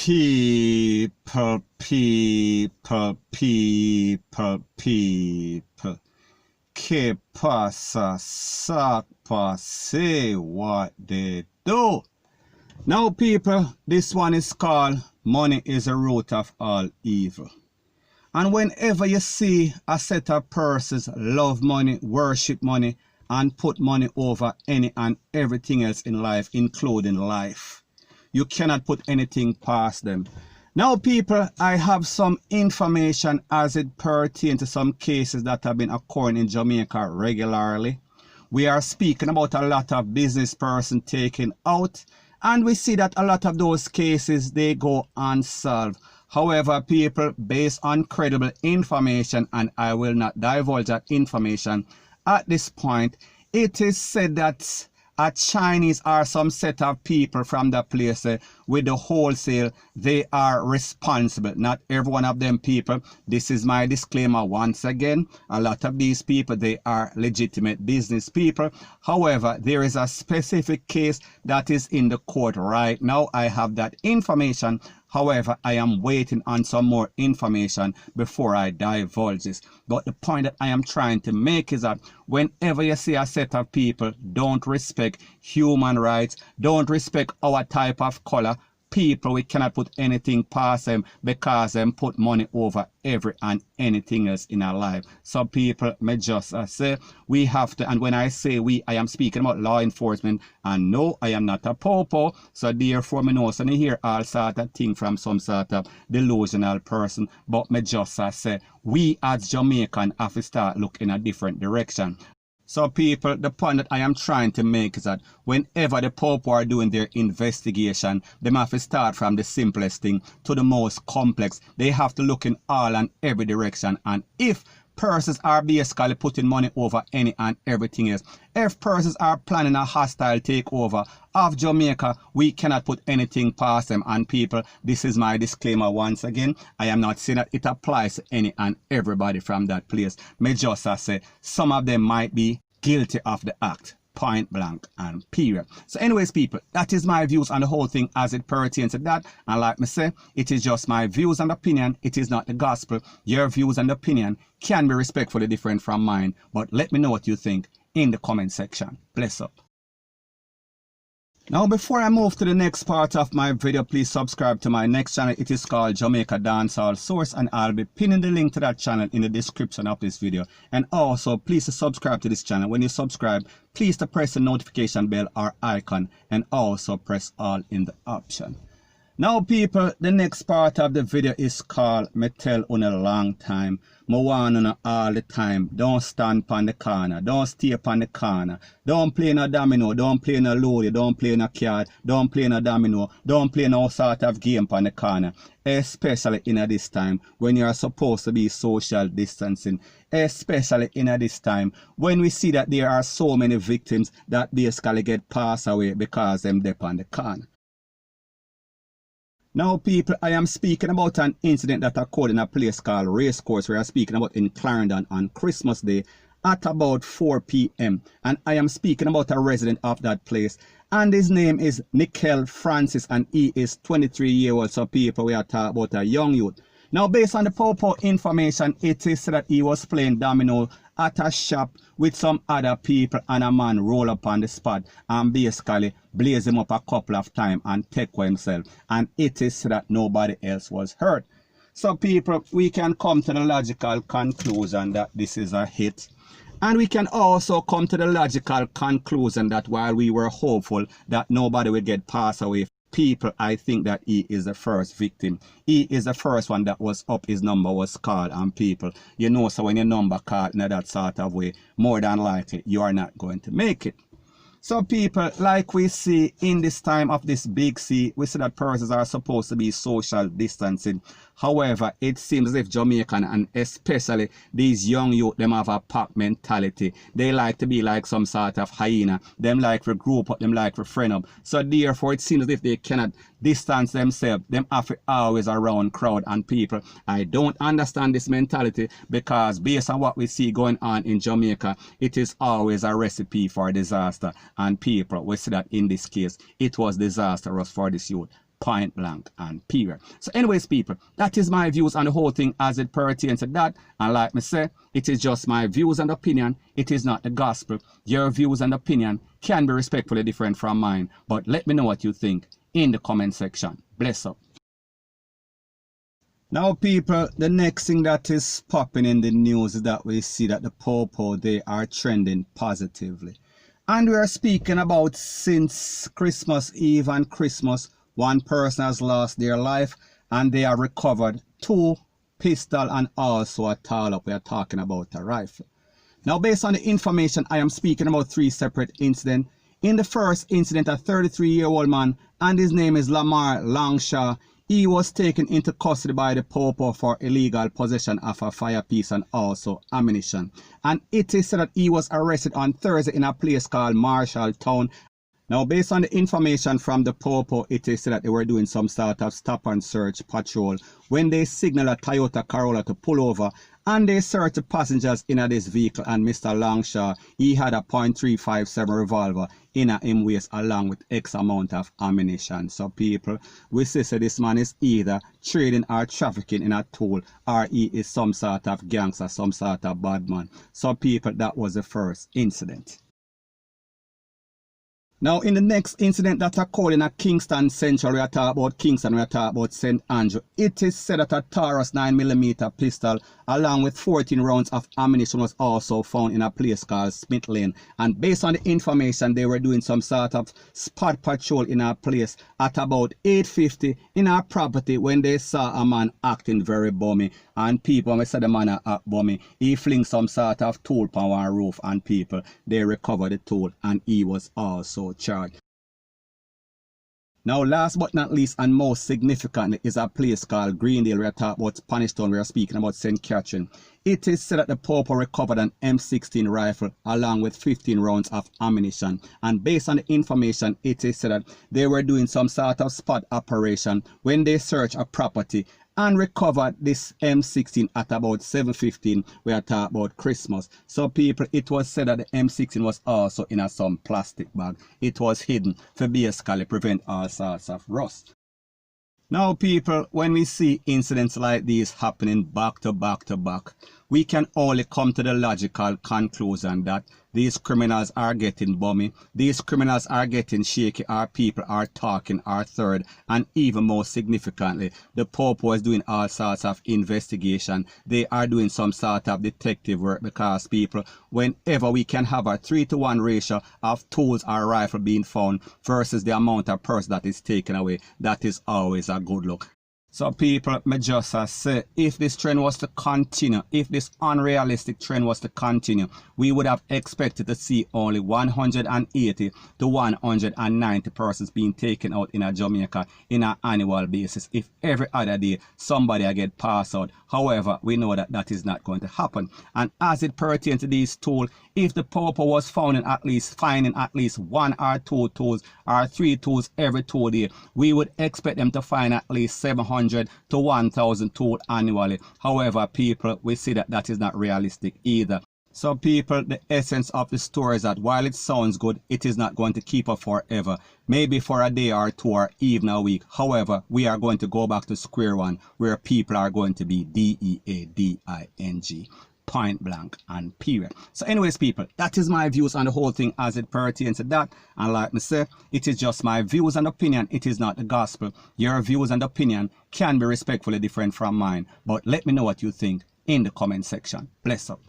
People. Que pasa, sakpa, say what they do. Now, people, this one is called Money is the Root of All Evil. And whenever you see a set of persons love money, worship money, and put money over any and everything else in life, including life, you cannot put anything past them. Now, people, I have some information as it pertains to some cases that have been occurring in Jamaica regularly. We are speaking about a lot of business persons taken out, and we see that a lot of those cases, they go unsolved. However, people, based on credible information, and I will not divulge that information at this point, it is said that a Chinese or some set of people from that place with the wholesale, they are responsible. Not every one of them people. This is my disclaimer once again. A lot of these people, they are legitimate business people. However, there is a specific case that is in the court right now. I have that information. However, I am waiting on some more information before I divulge this. But the point that I am trying to make is that whenever you see a set of people don't respect human rights, don't respect our type of color, people, we cannot put anything past them because them put money over every and anything else in our life. So people may just say we have to, and when I say we, I am speaking about law enforcement, and no, I am not a popo, so therefore me know so me hear all sort of thing from some sort of delusional person, but me just say we as Jamaican have to start looking a different direction. So people, the point that I am trying to make is that whenever the Pope are doing their investigation, they have to start from the simplest thing to the most complex. They have to look in all and every direction. And if persons are basically putting money over any and everything else, if persons are planning a hostile takeover of Jamaica, we cannot put anything past them. And people, this is my disclaimer once again. I am not saying that it applies to any and everybody from that place. May just say some of them might be guilty of the act. Point blank and period. So anyways, people, that is my views on the whole thing as it pertains to that. And like me say, it is just my views and opinion. It is not the gospel. Your views and opinion can be respectfully different from mine. But let me know what you think in the comment section. Bless up. Now, before I move to the next part of my video, please subscribe to my next channel. It is called Jamaica Dancehall Source, and I'll be pinning the link to that channel in the description of this video. And also, please subscribe to this channel. When you subscribe, please to press the notification bell or icon, and also press all in the option. Now, people, the next part of the video is called Me Tell Una Long Time. Me warn una all the time. Don't stand on the corner. Don't stay on the corner. Don't play no domino. Don't play no lottery. Don't play no card. Don't play no domino. Don't play no sort of game on the corner. Especially in this time when you are supposed to be social distancing. Especially in this time when we see that there are so many victims that basically get passed away because them dep on the corner. Now, people, I am speaking about an incident that occurred in a place called Racecourse, where I am speaking about in Clarendon on Christmas Day at about 4 p.m. And I am speaking about a resident of that place. And his name is Nickel Francis, and he is 23 years old. So, people, we are talking about a young youth. Now, based on the Popo information, it is that he was playing domino at a shop with some other people, and a man roll up on the spot and basically blaze him up a couple of times and take for himself. And it is that nobody else was hurt. So people, we can come to the logical conclusion that this is a hit. And we can also come to the logical conclusion that while we were hopeful that nobody would get passed away, people, I think that he is the first victim. He is the first one that was up, his number was called, and people, you know, so when your number called in that sort of way, more than likely you are not going to make it. So people, like we see in this time of this big C, we see that persons are supposed to be social distancing. However, it seems as if Jamaican, and especially these young youth, them have a pack mentality. They like to be like some sort of hyena. Them like to group up, them like to friend up. So therefore, it seems as if they cannot distance themselves. Them have to always around crowd and people. I don't understand this mentality, because based on what we see going on in Jamaica, it is always a recipe for disaster. And people, we see that in this case, it was disastrous for this youth. point blank and period. So anyways, people, that is my views on the whole thing as it pertains to that. And like me say, it is just my views and opinion. It is not the gospel. Your views and opinion can be respectfully different from mine. But let me know what you think in the comment section. Bless up. Now, people, the next thing that is popping in the news is that we see that the Popo, they are trending positively. And we are speaking about since Christmas Eve and Christmas, one person has lost their life and they are recovered 2 pistols and also a tall-up. We are talking about a rifle. Now, based on the information, I am speaking about 3 separate incidents. In the first incident, a 33-year-old man, and his name is Lamar Longshaw, he was taken into custody by the Popo for illegal possession of a fire piece and also ammunition. And it is said that he was arrested on Thursday in a place called Marshalltown. Now, based on the information from the Popo, it is said that they were doing some sort of stop and search patrol when they signaled a Toyota Corolla to pull over, and they searched the passengers in this vehicle. And Mr. Longshaw, he had a .357 revolver in him waist along with X amount of ammunition. So people, we say this man is either trading or trafficking in a tool, or he is some sort of gangster, some sort of bad man. So people, that was the first incident. Now, in the next incident that occurred in a Kingston Central, we are talking about Kingston, we are talking about St. Andrew. It is said that a Taurus 9mm pistol along with 14 rounds of ammunition was also found in a place called Smith Lane. And based on the information, they were doing some sort of spot patrol in a place at about 8:50 in our property when they saw a man acting very bummy. And people, when we said the man act bummy, he fling some sort of tool on our roof, and people, they recovered the tool and he was also charged. Now, last but not least and most significantly is a place called Greendale. We are talking about Spanish Town. We are speaking about St. Catherine. It is said that the Popo recovered an M16 rifle along with 15 rounds of ammunition. And based on the information, it is said that they were doing some sort of spot operation when they searched a property and recovered this M16 at about 7:15. We are talking about Christmas. So people, it was said that the M16 was also in some plastic bag. It was hidden to basically prevent all sorts of rust. Now people, when we see incidents like these happening back to back to back, we can only come to the logical conclusion that these criminals are getting bummy, these criminals are getting shaky, our people are talking, our third, and even more significantly, the Popo is doing all sorts of investigation. They are doing some sort of detective work, because people, whenever we can have a 3-to-1 ratio of tools or rifle being found versus the amount of purse that is taken away, that is always a good look. So people, me just say, if this trend was to continue, if this unrealistic trend was to continue, we would have expected to see only 180 to 190 persons being taken out in Jamaica in an annual basis. If every other day somebody get passed out. However, we know that that is not going to happen. And as it pertains to these tools, if the Popo was finding at least 1 or 2 tools or 3 tools every 2 days, we would expect them to find at least 700 to 1,000 tools annually. However, people, we see that that is not realistic either. So people, the essence of the story is that while it sounds good, it is not going to keep up forever. Maybe for a day or 2 or even a week. However, we are going to go back to square one where people are going to be DEADING. Point blank and period. So anyways, people, that is my views on the whole thing as it pertains to that. And like me say, it is just my views and opinion. It is not the gospel. Your views and opinion can be respectfully different from mine. But let me know what you think in the comment section. Bless up.